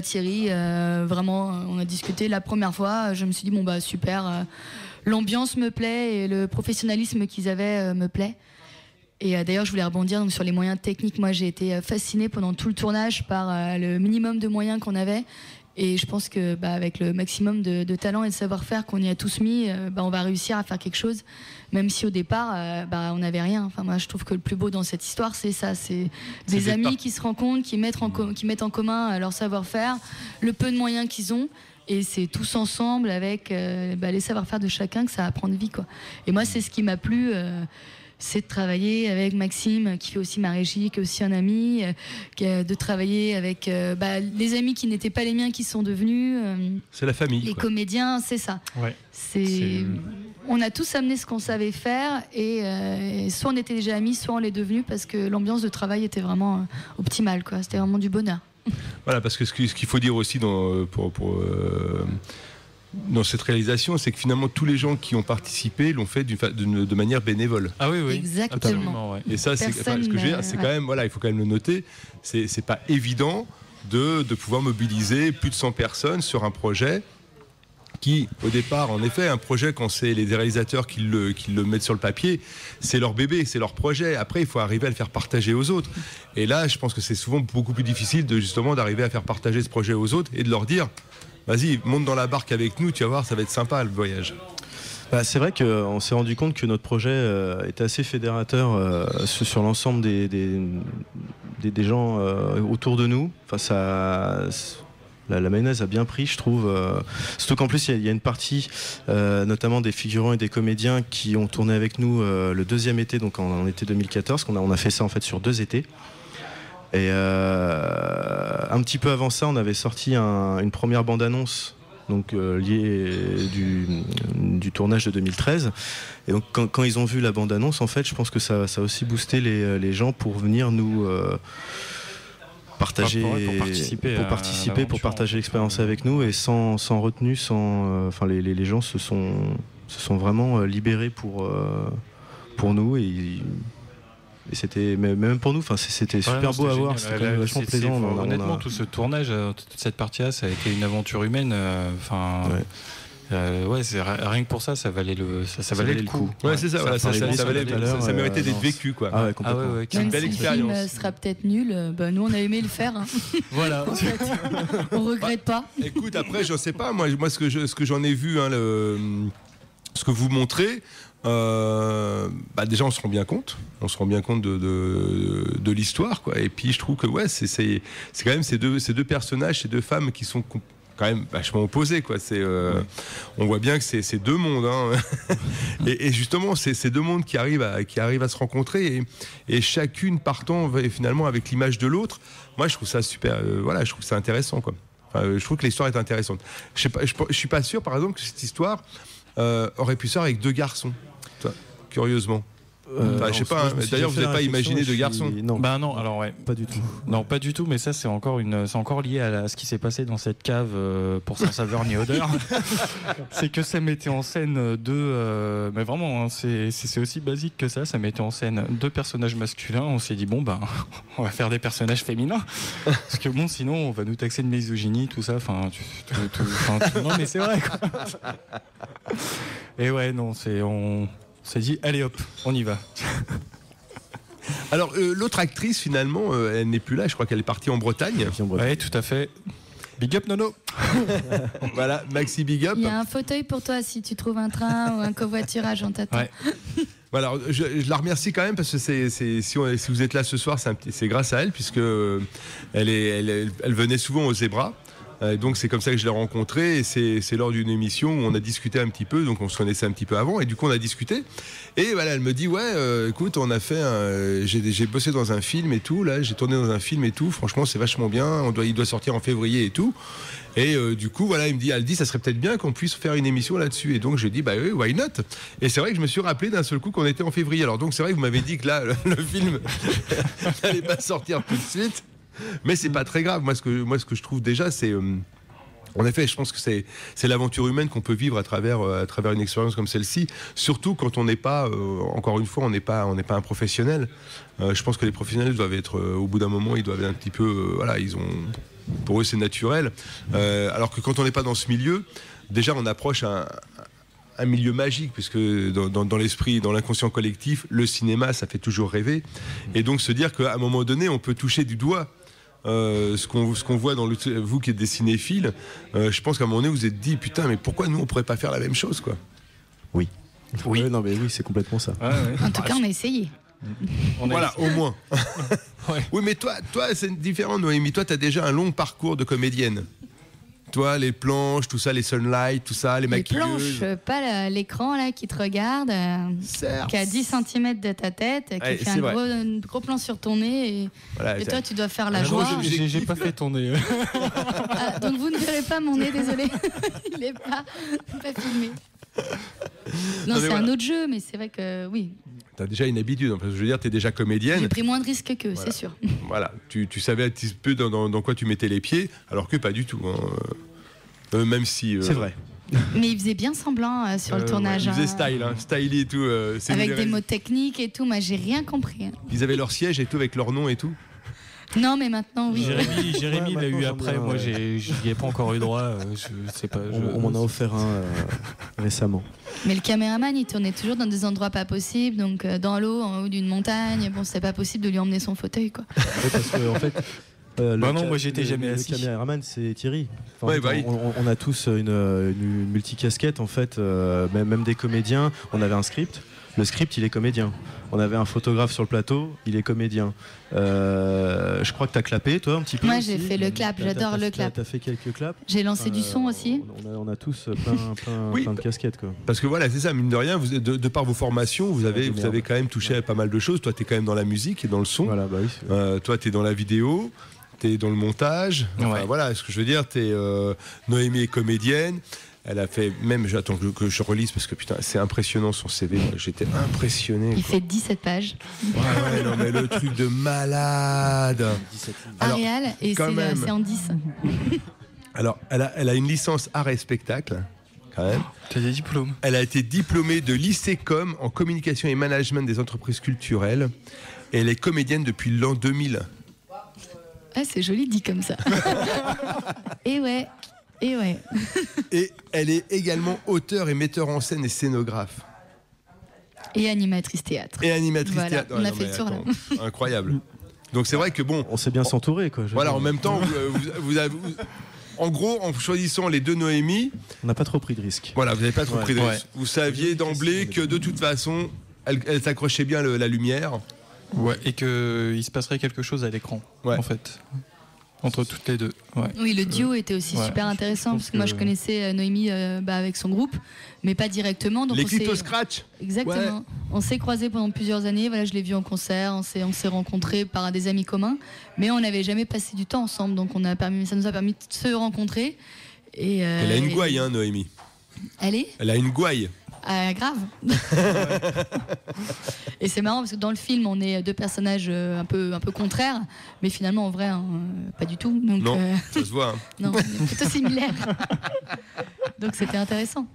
Thierry, vraiment on a discuté la première fois, je me suis dit super, l'ambiance me plaît et le professionnalisme qu'ils avaient me plaît. Et d'ailleurs, je voulais rebondir sur les moyens techniques. Moi, j'ai été fascinée pendant tout le tournage par le minimum de moyens qu'on avait. Et je pense que avec le maximum de talent et de savoir-faire qu'on y a tous mis, on va réussir à faire quelque chose. Même si au départ, on n'avait rien. Enfin, moi, je trouve que le plus beau dans cette histoire, c'est ça. C'est des amis qui se rencontrent, qui mettent en commun leur savoir-faire, le peu de moyens qu'ils ont. Et c'est tous ensemble avec les savoir-faire de chacun que ça va prendre vie, quoi. Et moi, c'est ce qui m'a plu. C'est de travailler avec Maxime, qui fait aussi ma régie, qui est aussi un ami, de travailler avec les amis qui n'étaient pas les miens, qui sont devenus c'est la famille, les comédiens, c'est ça. Ouais. On a tous amené ce qu'on savait faire et soit on était déjà amis, soit on l'est devenu parce que l'ambiance de travail était vraiment optimale, quoi. C'était vraiment du bonheur. Voilà, parce que ce qu'il faut dire aussi dans cette réalisation, c'est que finalement tous les gens qui ont participé l'ont fait de manière bénévole. Ah oui, Exactement. Ouais. Et ça, c'est ce que je veux dire, c'est quand même, voilà, il faut quand même le noter, c'est pas évident de pouvoir mobiliser plus de 100 personnes sur un projet qui, au départ, en effet, un projet, quand c'est les réalisateurs qui le mettent sur le papier, c'est leur bébé, c'est leur projet. Après, il faut arriver à le faire partager aux autres. Et là, je pense que c'est souvent beaucoup plus difficile d'arriver à faire partager ce projet aux autres et de leur dire, vas-y, monte dans la barque avec nous, tu vas voir, ça va être sympa le voyage. C'est vrai qu'on s'est rendu compte que notre projet était assez fédérateur sur l'ensemble des gens autour de nous. Enfin, la mayonnaise a bien pris, je trouve. Surtout qu'en plus, il y a une partie, notamment des figurants et des comédiens qui ont tourné avec nous le deuxième été, donc en été 2014. On a fait ça en fait sur 2 étés. Et un petit peu avant ça, on avait sorti une première bande-annonce donc liée du tournage de 2013. Et donc quand ils ont vu la bande-annonce, en fait, je pense que ça a aussi boosté les gens pour venir nous partager, pour partager l'expérience avec nous, et sans retenue, les gens se sont vraiment libérés pour nous, et c'était même pour nous, c'était super beau à voir, c'était quand même vachement plaisant. Honnêtement, tout ce tournage, toute cette partie-là, ça a été une aventure humaine. Rien que pour ça, ça valait le coup. Ouais, c'est ça. Ça méritait d'être vécu, quoi. Ah ouais, complètement. Même si le film sera peut-être nul, nous on a aimé le faire. Hein. Voilà. En fait, on regrette pas. Écoute, après, je sais pas. Moi, ce que j'en ai vu, ce que vous montrez. Déjà, on se rend bien compte de l'histoire, quoi. Et puis je trouve que c'est quand même ces deux personnages, ces deux femmes qui sont quand même vachement opposés, quoi. On voit bien que c'est deux mondes, hein. et justement ces deux mondes qui arrivent à se rencontrer, et chacune partant finalement avec l'image de l'autre. Moi, je trouve ça super. Je trouve ça intéressant, quoi. Je trouve que l'histoire est intéressante. Je suis pas sûr, par exemple, que cette histoire aurait pu sortir avec 2 garçons. Curieusement. Je sais pas. D'ailleurs, vous n'avez pas imaginé 2 garçons. Non. Non. Alors ouais. Pas du tout. Non, pas du tout. Mais ça, c'est encore lié à ce qui s'est passé dans cette cave pour sans saveur ni odeur. C'est que ça mettait en scène mais vraiment, hein, c'est aussi basique que ça. Ça mettait en scène 2 personnages masculins. On s'est dit on va faire des personnages féminins, parce que sinon, on va nous taxer de misogynie, tout ça. Non, mais c'est vrai, quoi. Et ouais, non, on s'est dit, allez hop, on y va. Alors, l'autre actrice, finalement, elle n'est plus là. Je crois qu'elle est partie en Bretagne. Oui, tout à fait. Big up, Nono. Voilà, Maxi, big up. Il y a un fauteuil pour toi si tu trouves un train ou un covoiturage, on t'attend. Ouais. Voilà, je la remercie quand même, parce que si vous êtes là ce soir, c'est grâce à elle, puisque elle venait souvent au Zébra. Donc c'est comme ça que je l'ai rencontrée, et c'est lors d'une émission où on a discuté un petit peu, donc on se connaissait un petit peu avant, et du coup on a discuté, et voilà, elle me dit écoute, on a fait j'ai bossé dans un film et tout, là j'ai tourné dans un film et tout, franchement c'est vachement bien, il doit sortir en février et tout, et du coup elle me dit ça serait peut-être bien qu'on puisse faire une émission là-dessus, et donc je dis oui, why not, et c'est vrai que je me suis rappelé d'un seul coup qu'on était en février. Alors donc c'est vrai que vous m'avez dit que là le film n'allait pas sortir tout de suite. Mais c'est pas très grave. Moi, ce que je trouve déjà, c'est en effet, je pense que c'est l'aventure humaine qu'on peut vivre à travers une expérience comme celle-ci. Surtout quand on n'est pas, encore une fois, on n'est pas un professionnel. Je pense que les professionnels doivent être, au bout d'un moment, ils doivent être un petit peu, pour eux, c'est naturel. Alors que quand on n'est pas dans ce milieu, déjà, on approche un milieu magique, puisque dans l'esprit, dans l'inconscient collectif, le cinéma, ça fait toujours rêver. Et donc se dire qu'à un moment donné, on peut toucher du doigt ce qu'on voit dans vous qui êtes des cinéphiles, je pense qu'à un moment donné vous vous êtes dit putain, mais pourquoi nous on pourrait pas faire la même chose, quoi. Oui, non mais oui, c'est complètement ça. En tout cas, on a essayé. Voilà, au moins. Ouais. Oui, mais toi c'est différent, Noémie. Toi, tu as déjà un long parcours de comédienne. Toi, les planches, tout ça, les sunlights, tout ça, les maquilleuses. Les planches, pas l'écran là qui te regarde, qui est à 10 cm de ta tête, qui fait un gros plan sur ton nez. Et toi, tu dois faire la joie. J'ai pas fait ton nez. Donc vous ne verrez pas mon nez, désolé. Il n'est pas filmé. Non, c'est un autre jeu, mais c'est vrai que oui. T'as déjà une habitude, je veux dire, t'es déjà comédienne. J'ai pris moins de risques qu'eux, c'est sûr. Voilà, tu savais un petit peu dans quoi tu mettais les pieds, alors que pas du tout. Hein. Même si. C'est vrai. Mais il faisait bien semblant sur le tournage. Ils faisaient style et tout. Avec des mots techniques et tout, moi j'ai rien compris. Ils avaient leur siège et tout, avec leur nom et tout. Non, mais maintenant, oui. Jérémy l'a eu après. Moi, j'y ai pas encore eu droit. Je sais pas. On m'en a offert un récemment. Mais le caméraman, il tournait toujours dans des endroits pas possibles, donc dans l'eau, en haut d'une montagne. Bon, c'était pas possible de lui emmener son fauteuil, quoi. Oui, parce que en fait. Non, moi j'étais jamais assis. Le caméraman, c'est Thierry. Enfin, ouais, bah, on a tous une multicasquette en fait, même des comédiens. On avait un script. Le script, il est comédien. On avait un photographe sur le plateau, il est comédien. Je crois que tu as clapé, toi, un petit peu. Moi, aussi. j'ai fait le clap, j'adore le clap. Tu as fait quelques claps. J'ai lancé du son aussi. On a tous plein de casquettes, quoi. Parce que voilà, c'est ça, mine de rien, de par vos formations, vous avez quand même touché à pas mal de choses. Toi, tu es quand même dans la musique et dans le son. Voilà, bah oui, toi, tu es dans la vidéo, tu es dans le montage. Enfin, voilà, ce que je veux dire, Noémie est comédienne. Elle a fait, même, j'attends que je relise parce que putain, c'est impressionnant son CV. J'étais impressionné. Il fait 17 pages. Ouais, non, mais le truc de malade. Arial, et c'est en 10. Alors, elle a une licence art et spectacle, quand même. Tu as des diplômes. Elle a été diplômée de l'ICECOM en communication et management des entreprises culturelles. Et elle est comédienne depuis l'an 2000. Ah, c'est joli dit comme ça. Et ouais. Et elle est également auteure et metteur en scène et scénographe. Et animatrice théâtre. Théâtre. On a fait le tour là. Incroyable. Donc c'est vrai que bon. On sait bien s'entourer, quoi. Voilà, en même temps, vous avez. En gros, en choisissant les deux Noémie, on n'a pas trop pris de risques. Voilà, vous n'avez pas trop pris de risques. Vous saviez d'emblée que de toute façon, elle s'accrochait bien la lumière. Ouais, et qu'il se passerait quelque chose à l'écran, en fait. Entre toutes les deux. Ouais. Oui, le duo était aussi super intéressant parce que moi je connaissais Noémie avec son groupe, mais pas directement. Donc les clips au scratch. Exactement. Ouais. On s'est croisés pendant plusieurs années. Voilà, je l'ai vu en concert, on s'est rencontrés par des amis communs, mais on n'avait jamais passé du temps ensemble. Donc ça nous a permis de se rencontrer. Et, elle a une gouaille, hein, Noémie. Elle a une gouaille. Grave. Et c'est marrant parce que dans le film on est deux personnages un peu contraires, mais finalement en vrai pas du tout. Donc, non, ça se voit. Hein. Non, on est plutôt similaires. Donc c'était intéressant.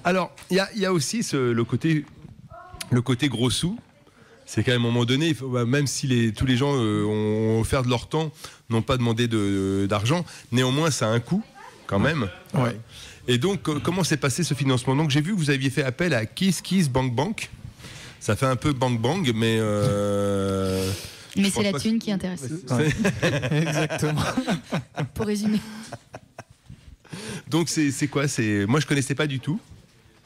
Alors il y a aussi le côté gros sous. C'est qu'à un moment donné, même si tous les gens ont offert de leur temps, n'ont pas demandé d'argent, néanmoins ça a un coût quand même. Ouais. Et donc, comment s'est passé ce financement? Donc, j'ai vu que vous aviez fait appel à Kiss Kiss Bank Bank. Ça fait un peu bang bang, mais... mais c'est la thune qui intéresse. Ouais. Exactement. Pour résumer. Donc, c'est quoi? Moi, je connaissais pas du tout.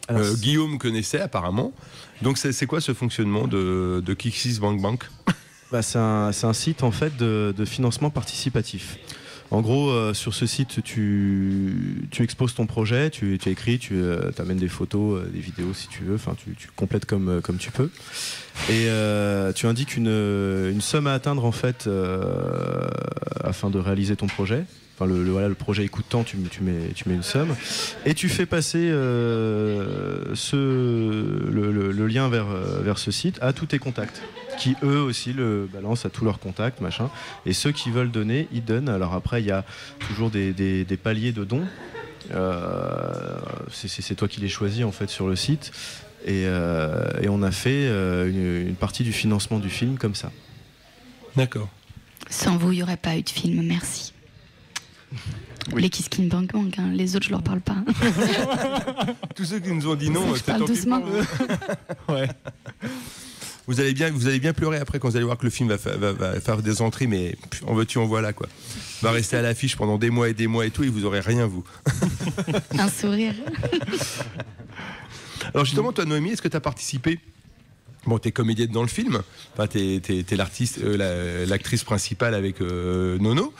Alors, Guillaume connaissait apparemment. Donc, c'est quoi ce fonctionnement de Kiss Kiss Bank Bank? C'est un site en fait de financement participatif. En gros, sur ce site, tu exposes ton projet, tu écris, tu amènes des photos, des vidéos si tu veux, enfin tu complètes comme tu peux. Et tu indiques une somme à atteindre en fait afin de réaliser ton projet. Enfin, le projet coûte tant, tu mets une somme. Et tu fais passer le lien vers ce site à tous tes contacts, qui eux aussi le balancent à tous leurs contacts, machin. Et ceux qui veulent donner, ils donnent. Alors après, il y a toujours des paliers de dons. C'est toi qui les choisis en fait sur le site. Et on a fait une partie du financement du film comme ça. D'accord. Sans vous, il n'y aurait pas eu de film, merci. Oui. Les Kiss Kiss Bank Bank, hein. Les autres je leur parle pas. Tous ceux qui nous ont dit non, je parle doucement. Ouais. Vous allez bien pleurer après quand vous allez voir que le film va faire des entrées, mais en veux-tu en voilà quoi. Va rester à l'affiche pendant des mois et tout, et vous aurez rien vous. Un sourire. Alors justement, toi Noémie, est-ce que tu as participé? Bon, t'es comédienne dans le film, enfin, t'es l'artiste, l'actrice principale avec Nono.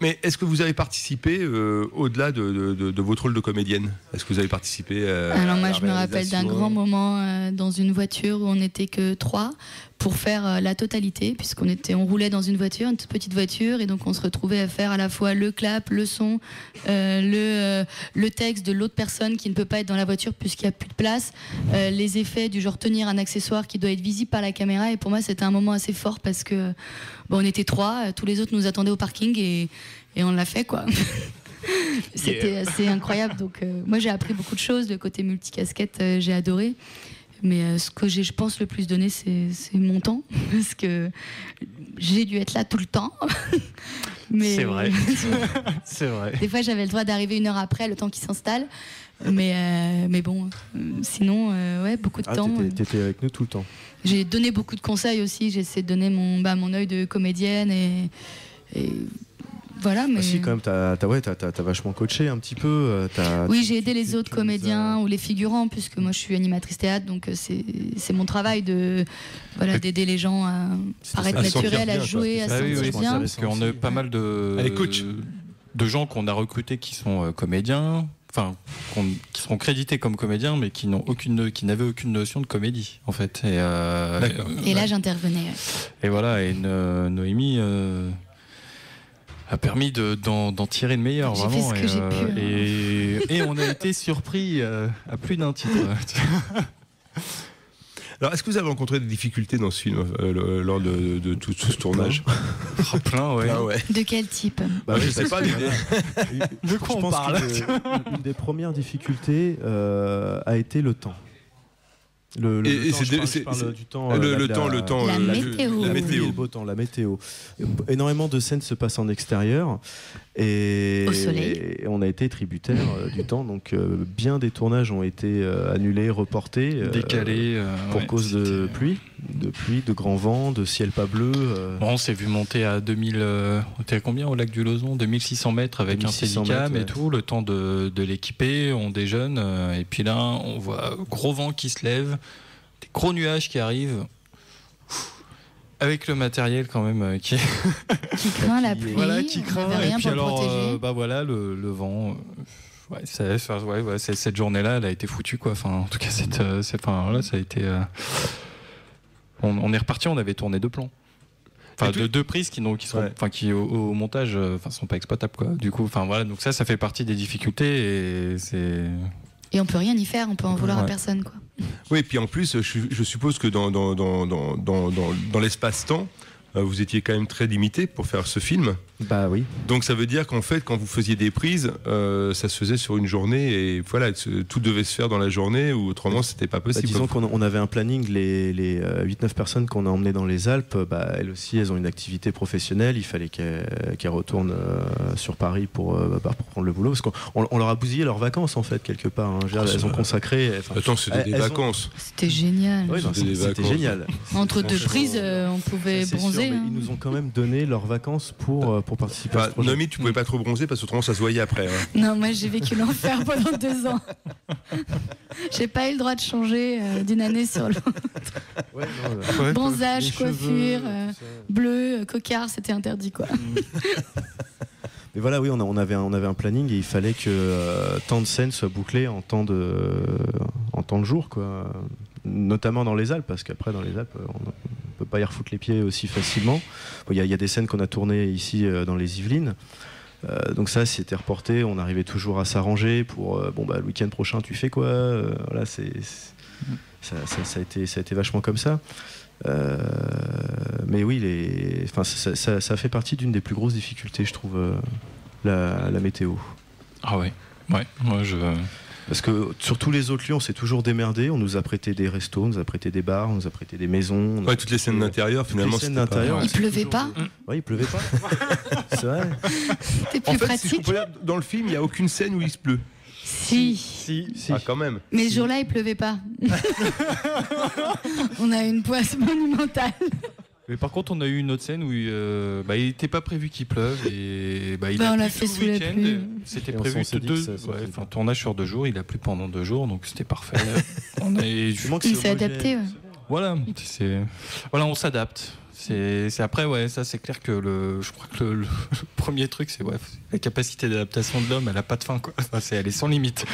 Mais est-ce que vous avez participé au-delà de votre rôle de comédienne? Est-ce que vous avez participé Alors moi, je me rappelle d'un grand moment dans une voiture où on n'était que 3 pour faire la totalité, puisqu'on roulait dans une voiture, une toute petite voiture, et donc on se retrouvait à faire à la fois le clap, le son, le texte de l'autre personne qui ne peut pas être dans la voiture puisqu'il n'y a plus de place, les effets du genre tenir un accessoire qui doit être visible par la caméra. Et pour moi, c'était un moment assez fort parce que on était 3, tous les autres nous attendaient au parking et on l'a fait quoi. C'était assez incroyable. Donc, moi, j'ai appris beaucoup de choses. Le côté multicasquette, j'ai adoré. Mais ce que j'ai, je pense, le plus donné, c'est mon temps. Parce que j'ai dû être là tout le temps. Mais c'est vrai. C'est vrai. Des fois, j'avais le droit d'arriver 1 heure après, le temps qui s'installe. Mais bon, sinon, ouais, beaucoup de temps. T'étais avec nous tout le temps. J'ai donné beaucoup de conseils aussi. J'ai essayé de donner mon œil de comédienne et voilà. Mais... si, quand même, t'as vachement coaché un petit peu. Oui, j'ai aidé les autres comédiens ou les figurants, puisque moi je suis animatrice théâtre, donc c'est mon travail d'aider les gens à paraître naturels, à jouer, à se sentir bien. Parce qu'on a eu pas mal de gens qu'on a recrutés qui sont comédiens, enfin, qui sont crédités comme comédiens, mais qui n'avaient aucune notion de comédie, en fait. Et là, j'intervenais. Et voilà, et Noémie a permis d'en tirer le meilleur, j'ai vraiment. Fait ce que j'ai pu, et on a été surpris à plus d'un titre. Alors, est-ce que vous avez rencontré des difficultés dans ce film lors de tout ce tournage? Plein, ouais. De quel type? Je sais pas. De quoi on parle? Une des premières difficultés a été le temps. Je parle du temps. La météo. La météo. Le beau temps, la météo. Énormément de scènes se passent en extérieur. Et au soleil. Et on a été tributaire du temps. Donc, bien des tournages ont été annulés, reportés. Décalés. Pour cause de pluie, de grand vent, de ciel pas bleu. On s'est vu monter à 2000. On était à combien au lac du Lauson? 2600 mètres avec un Steadicam et tout. Le temps de l'équiper, on déjeune. Et puis là, on voit gros vent qui se lève. Des gros nuages qui arrivent. Avec le matériel quand même qui craint la pluie. Voilà, qui craint. Et puis alors, voilà, le vent. Cette journée-là, elle a été foutue, quoi. Enfin, en tout cas, ça a été. On est reparti. On avait tourné 2 plans. Enfin, deux prises qui au montage, sont pas exploitables, quoi. Du coup, voilà. Donc ça fait partie des difficultés et on peut rien y faire. On peut en vouloir à personne, quoi. Oui, et puis en plus, je suppose que dans l'espace-temps, vous étiez quand même très limité pour faire ce film. Bah oui. Donc ça veut dire qu'en fait, quand vous faisiez des prises, ça se faisait sur une journée et voilà, tout devait se faire dans la journée ou autrement, c'était pas possible. Disons qu'on avait un planning, les 8-9 personnes qu'on a emmenées dans les Alpes, elles aussi, elles ont une activité professionnelle. Il fallait qu'elles retournent sur Paris pour prendre le boulot, parce qu'on leur a bousillé leurs vacances en fait quelque part. Hein. Elles ont consacré. Attends, c'était des vacances. C'était génial. Oui, c'était génial. Entre 2 prises, on pouvait bronzer. Sûr, mais ils nous ont quand même donné leurs vacances pour participer à ce projet. Noémie, tu pouvais pas trop bronzer parce que autrement ça se voyait après. Hein. Non, moi j'ai vécu l'enfer pendant 2 ans. J'ai pas eu le droit de changer d'une année sur l'autre. Bronzage, coiffure, bleu, cocard, c'était interdit, quoi. Mais voilà, oui, on avait un planning et il fallait que tant de scènes soient bouclées en temps de jour, quoi. Notamment dans les Alpes, parce qu'après dans les Alpes on peut pas y refoutre les pieds aussi facilement. Il y a des scènes qu'on a tournées ici dans les Yvelines, donc ça c'était reporté, on arrivait toujours à s'arranger pour le week-end prochain tu fais quoi, voilà, ça a été vachement comme ça. Mais oui, ça fait partie d'une des plus grosses difficultés, je trouve, la météo. Ah ouais, moi parce que sur tous les autres lieux, on s'est toujours démerdé. On nous a prêté des restos, on nous a prêté des bars, on nous a prêté des maisons. Ouais, toutes les scènes d'intérieur, finalement, c'était pas... Il pleuvait pas. Oui, il pleuvait pas. C'est vrai. C'était plus pratique. Si dans le film, il n'y a aucune scène où il se pleut. Si. Ah, quand même. Mais ce jour-là, il pleuvait pas. On a une poisse monumentale. Mais par contre, on a eu une autre scène où il n'était pas prévu qu'il pleuve et on l'a fait sous la pluie. C'était prévu tournage sur 2 jours, il a plu pendant 2 jours, donc c'était parfait. Il s'est adapté. Ouais. Voilà, on s'adapte. C'est après, ça c'est clair que je crois que le premier truc, c'est la capacité d'adaptation de l'homme, elle a pas de fin, quoi. Elle est sans limite.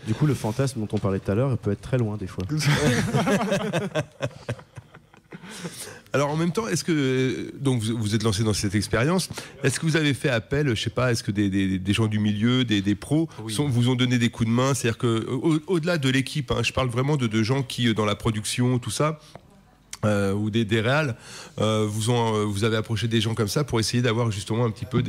Du coup, le fantasme dont on parlait tout à l'heure, il peut être très loin des fois. Alors en même temps, est-ce que donc vous êtes lancé dans cette expérience, est-ce que vous avez fait appel, je sais pas, est-ce que des gens du milieu, des pros vous ont donné des coups de main, c'est-à-dire que au-delà de l'équipe, je parle vraiment de gens qui dans la production, tout ça. Ou des réals, vous avez approché des gens comme ça pour essayer d'avoir justement un petit peu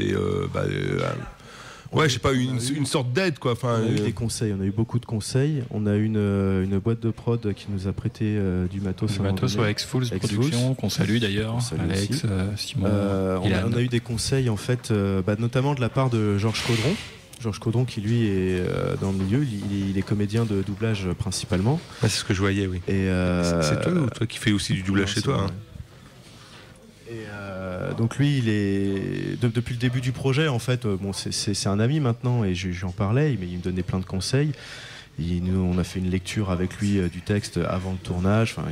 Ouais, je sais pas, une sorte d'aide, quoi. Enfin, on a eu des conseils, on a eu beaucoup de conseils. On a eu une boîte de prod qui nous a prêté du matos. Du matos, ouais, Ex-Fools Productions, qu'on salue d'ailleurs. Alex, Simon. On a eu des conseils, en fait, notamment de la part de Georges Caudron. Georges Caudron, qui lui est dans le milieu, il est comédien de doublage principalement. C'est ce que je voyais, oui. Et c'est toi ou toi qui fais aussi du doublage chez toi, hein. Et donc lui, il est depuis le début du projet, en fait, c'est un ami maintenant, et j'en parlais, mais il me donnait plein de conseils. On a fait une lecture avec lui du texte avant le tournage. Enfin,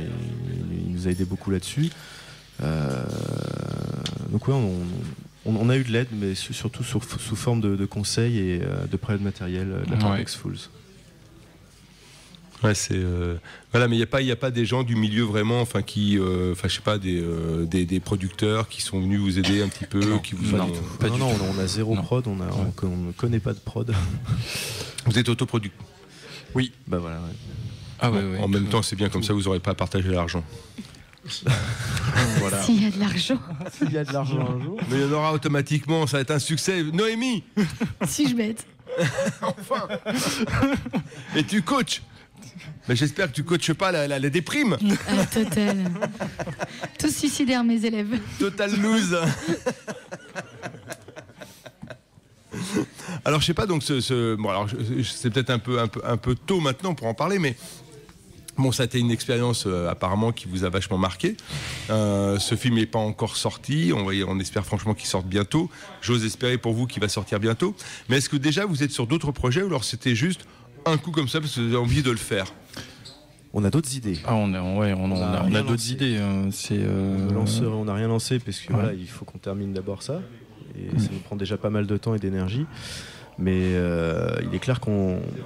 il nous a aidé beaucoup là-dessus. Donc ouais, on a eu de l'aide, mais surtout sous forme de conseils et de prêts de matériel de la part d'Ex-Fools. Ouais, voilà, mais il y a pas des gens du milieu vraiment, enfin je sais pas, des producteurs qui sont venus vous aider un petit peu, qui vous non, on a zéro prod, on ne connaît pas de prod. Vous êtes autoproducteur. Oui, bah voilà. Ouais. Ah ouais, en même temps, c'est bien comme ça, vous n'aurez pas à partager l'argent. Voilà. S'il y a de l'argent. S'il y a de l'argent un jour. Mais il y en aura automatiquement, ça va être un succès. Noémie. Si je bête. Enfin. Et tu coaches. Mais j'espère que tu coaches pas la déprime. Total. Tous suicidaires, mes élèves. Total lose. Alors je sais pas, donc bon, alors c'est peut-être un peu tôt maintenant pour en parler, mais bon, ça a été une expérience apparemment qui vous a vachement marqué. Ce film n'est pas encore sorti, on espère franchement qu'il sorte bientôt. J'ose espérer pour vous qu'il va sortir bientôt. Mais est-ce que déjà vous êtes sur d'autres projets ou alors c'était juste un coup comme ça parce que vous avez envie de le faire? On a d'autres idées. On a d'autres idées. On n'a rien lancé parce que voilà, il faut qu'on termine d'abord ça. Et ça nous prend déjà pas mal de temps et d'énergie. Mais il est clair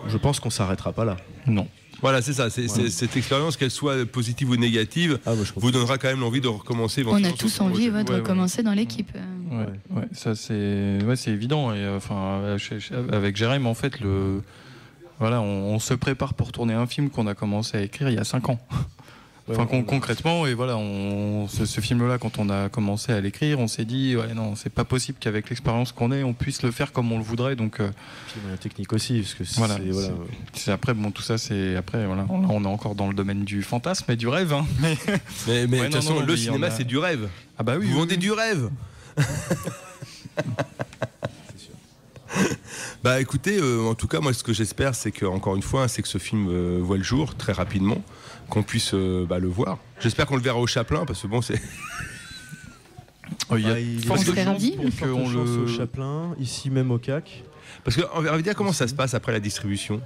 je pense qu'on s'arrêtera pas là. Non. Voilà, c'est ça. Cette expérience, qu'elle soit positive ou négative, vous donnera quand même l'envie de recommencer. On a tous envie de recommencer dans l'équipe. Ouais, ça c'est évident. Et avec Jérém, en fait, on se prépare pour tourner un film qu'on a commencé à écrire il y a 5 ans. Concrètement, et voilà, ce film-là, quand on a commencé à l'écrire, on s'est dit, non, c'est pas possible qu'avec l'expérience qu'on ait, on puisse le faire comme on le voudrait. Donc, puis la technique aussi, parce que c'est après, tout ça, c'est après, voilà, on est encore dans le domaine du fantasme et du rêve. Hein. Mais de toute façon, le cinéma, c'est du rêve. Ah bah oui. Vous vendez du rêve. Bah écoutez, en tout cas moi ce que j'espère c'est que encore une fois c'est que ce film voit le jour très rapidement, qu'on puisse le voir. J'espère qu'on le verra au Chaplin parce que bon c'est. Il y a forte chance au Chaplin, ici même au CAC. Parce que on va dire comment ça se passe après la distribution.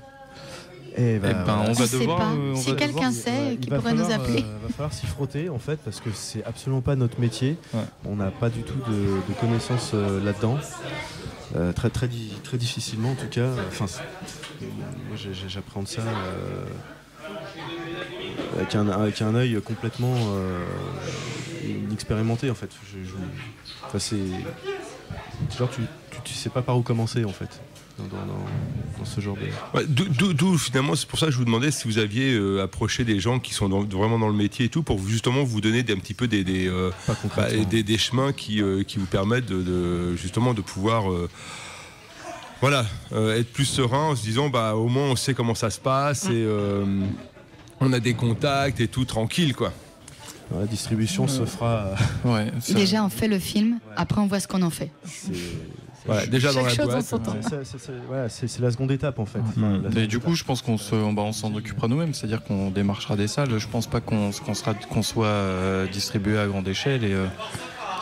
On va devoir. Si quelqu'un sait, qui pourrait nous appeler. Il va falloir s'y frotter en fait parce que c'est absolument pas notre métier. Ouais. On n'a pas du tout de connaissances là-dedans. Très, très, très difficilement en tout cas. Enfin, moi j'appréhende ça avec un œil complètement inexpérimenté en fait. C'est genre tu sais pas par où commencer en fait. Dans ce genre de... D'où finalement c'est pour ça que je vous demandais si vous aviez approché des gens qui sont vraiment dans le métier et tout pour justement vous donner un petit peu des chemins qui vous permettent justement de pouvoir être plus serein en se disant au moins on sait comment ça se passe et on a des contacts et tout tranquille quoi. La distribution se fera déjà on fait le film, après on voit ce qu'on en fait. Déjà dans la boîte. C'est la seconde étape en fait. Et du coup, je pense qu'on s'en occupera nous-mêmes, c'est-à-dire qu'on démarchera des salles. Je pense pas qu'on soit distribué à grande échelle. Et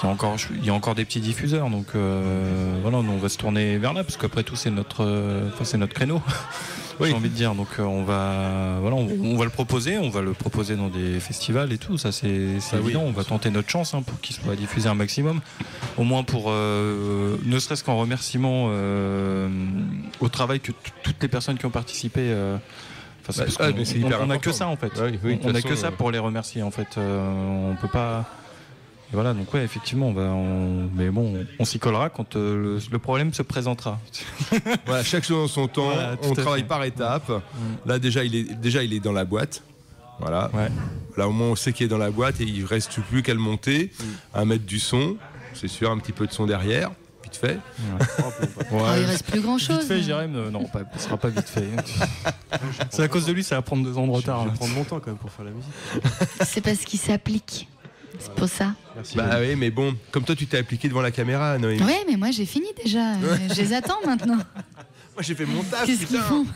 il y a encore des petits diffuseurs, donc nous, on va se tourner vers là parce qu'après tout, c'est notre créneau. J'ai envie de dire, donc on va le proposer, dans des festivals et tout, ça c'est évident, on va tenter notre chance pour qu'il soit diffusé un maximum, au moins pour ne serait-ce qu'en remerciement au travail que toutes les personnes qui ont participé. On n'a que ça en fait, on n'a que ça pour les remercier en fait, on peut pas. Et voilà, donc effectivement, mais bon, on s'y collera quand le problème se présentera. Voilà, chaque chose en son temps, on travaille par étapes. Là déjà il est dans la boîte. Voilà. Ouais. Là au moins on sait qu'il est dans la boîte et il reste plus qu'à le monter, à mettre du son, c'est sûr, un petit peu de son derrière. Puis vite fait. Il reste plus grand chose. Vite fait, Jérém, non, ce sera pas vite fait. C'est à cause de lui, ça va prendre 2 ans de retard. Je vais prendre mon temps quand même pour faire la musique. C'est parce qu'il s'applique. C'est pour ça. Merci. Bah oui, mais bon, comme toi tu t'es appliqué devant la caméra, Noémie. Ouais, mais moi j'ai fini déjà. Je les attends maintenant. Moi j'ai fait mon taf, Qu'est-ce qu'ils putain. font?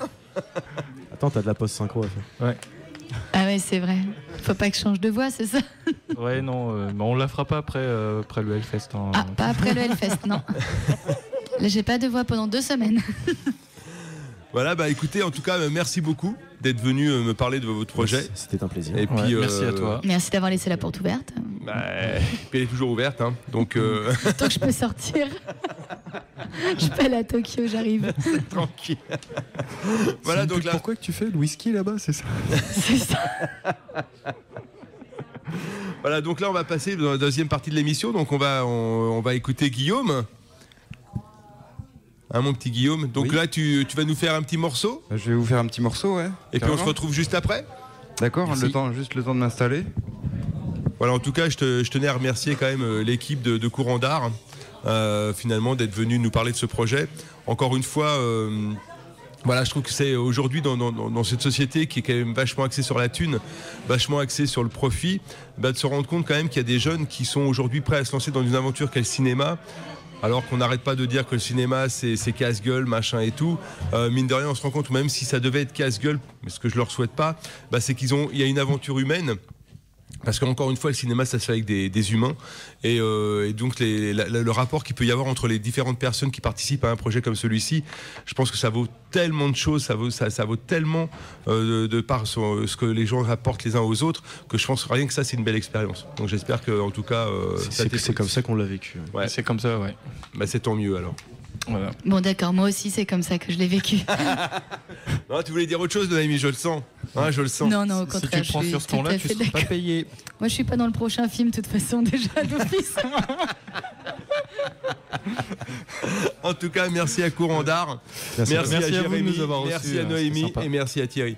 Attends, t'as de la post-synchro à faire. Ouais. Ah ouais, c'est vrai. Faut pas que je change de voix, c'est ça? Ouais, non, mais on la fera pas après le Hellfest. Hein. Ah, pas après le Hellfest, non. Là, j'ai pas de voix pendant 2 semaines. Voilà, bah écoutez, en tout cas, merci beaucoup d'être venu me parler de votre projet. C'était un plaisir. Et puis, merci à toi. Merci d'avoir laissé la porte ouverte. Bah, puis elle est toujours ouverte, hein, donc Tant que je peux sortir. Je peux aller à Tokyo, j'arrive. tranquille. Voilà, donc là. Pourquoi que tu fais le whisky là-bas, c'est ça? C'est ça. Voilà, donc là on va passer dans la deuxième partie de l'émission. Donc on va écouter Guillaume. Hein, mon petit Guillaume. Donc Oui. là tu vas nous faire un petit morceau. Je vais vous faire un petit morceau, ouais. Et puis on Carrément. se retrouve juste après. D'accord, Merci. juste le temps de m'installer. Voilà, en tout cas je tenais à remercier quand même l'équipe de Courant d'Art finalement d'être venu nous parler de ce projet. Encore une fois, voilà, je trouve que c'est aujourd'hui dans cette société qui est quand même vachement axée sur la thune, vachement axée sur le profit, de se rendre compte quand même qu'il y a des jeunes qui sont aujourd'hui prêts à se lancer dans une aventure qu'est le cinéma. Alors qu'on n'arrête pas de dire que le cinéma c'est casse-gueule, machin et tout. Mine de rien, on se rend compte, même si ça devait être casse-gueule, mais ce que je leur souhaite pas, c'est il y a une aventure humaine. Parce qu'encore une fois, le cinéma, ça se fait avec des humains. Et donc, le rapport qu'il peut y avoir entre les différentes personnes qui participent à un projet comme celui-ci, je pense que ça vaut tellement de choses, ça vaut tellement de par ce que les gens rapportent les uns aux autres, que je pense que rien que ça, c'est une belle expérience. Donc j'espère que, en tout cas, C'est comme ça qu'on l'a vécu. Ouais. C'est comme ça, ouais. Bah, c'est tant mieux alors. Voilà. Bon, d'accord, moi aussi, c'est comme ça que je l'ai vécu. Non, tu voulais dire autre chose, Noémie, je le sens. Hein, je le sens. Non, non, au Si contraire. tu prends je suis sur ce tout ton-là, à tu fait seras pas d'accord. payé. Moi, je suis pas dans le prochain film, de toute façon, déjà d'office. En tout cas, merci à Courant d'Art. Merci. Merci à Merci à vous de Jérémy, nous avoir reçus, merci à c'était Noémie sympa. et merci à Thierry.